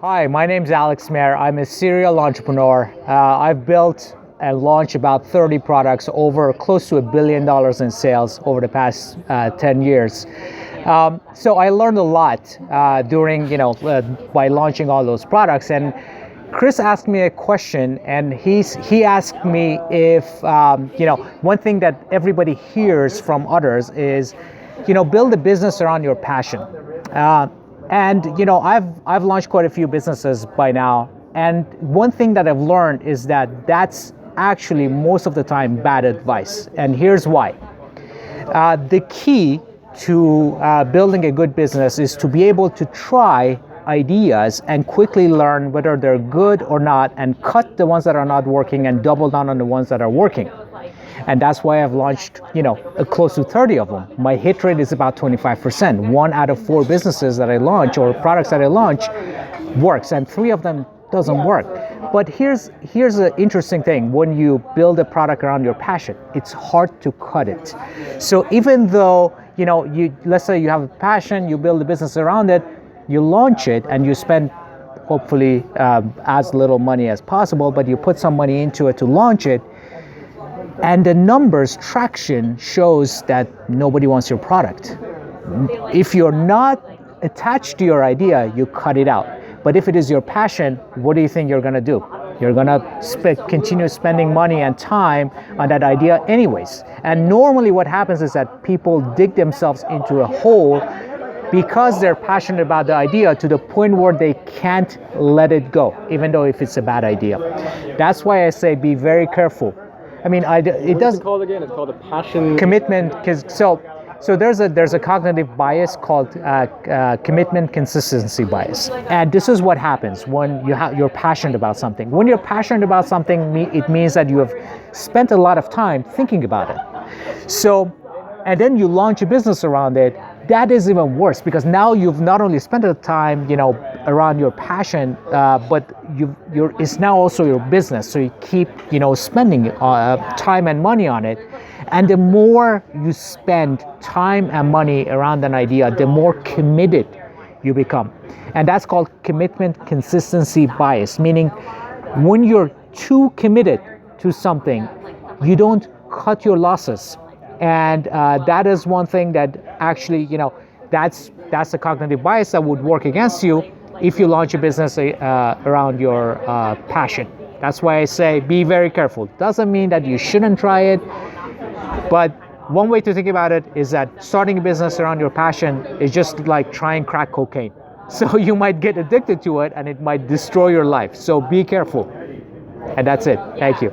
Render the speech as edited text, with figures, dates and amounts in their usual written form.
Hi, my name's Alex Mehr. I'm a serial entrepreneur. I've built and launched about 30 products over close to $1 billion in sales over the past 10 years. So I learned a lot during, by launching all those products. And Chris asked me a question, and he asked me if, one thing that everybody hears from others is, build a business around your passion. And I've launched quite a few businesses by now, and one thing that I've learned is that that's actually most of the time bad advice, and here's why. The key to building a good business is to be able to try ideas and quickly learn whether they're good or not, and cut the ones that are not working and double down on the ones that are working. And that's why I've launched, close to 30 of them. My hit rate is about 25%. 1 out of 4 businesses that I launch or products that I launch works, and 3 of them doesn't work. But here's the interesting thing. When you build a product around your passion, it's hard to cut it. So even though, let's say you have a passion, you build a business around it, you launch it, and you spend hopefully as little money as possible, but you put some money into it to launch it, and the numbers traction shows that nobody wants your product. If you're not attached to your idea, you cut it out. But if it is your passion, what do you think you're going to do? You're going to continue spending money and time on that idea anyways. And normally what happens is that people dig themselves into a hole because they're passionate about the idea to the point where they can't let it go, even though if it's a bad idea. That's why I say be very careful. I mean, it does. What's it called again? It's called a passion Commitment. So there's a cognitive bias called commitment consistency bias, and this is what happens when you're passionate about something. When you're passionate about something, it means that you have spent a lot of time thinking about it. So, and then you launch a business around it. That is even worse, because now you've not only spent the time, around your passion, but it's now also your business. So you keep, spending time and money on it. And the more you spend time and money around an idea, the more committed you become. And that's called commitment consistency bias, meaning when you're too committed to something, you don't cut your losses. And that is one thing that actually, that's a cognitive bias that would work against you if you launch a business around your passion. That's why I say be very careful. Doesn't mean that you shouldn't try it, but one way to think about it is that starting a business around your passion is just like trying crack cocaine. So you might get addicted to it and it might destroy your life. So be careful. And that's it. Thank you.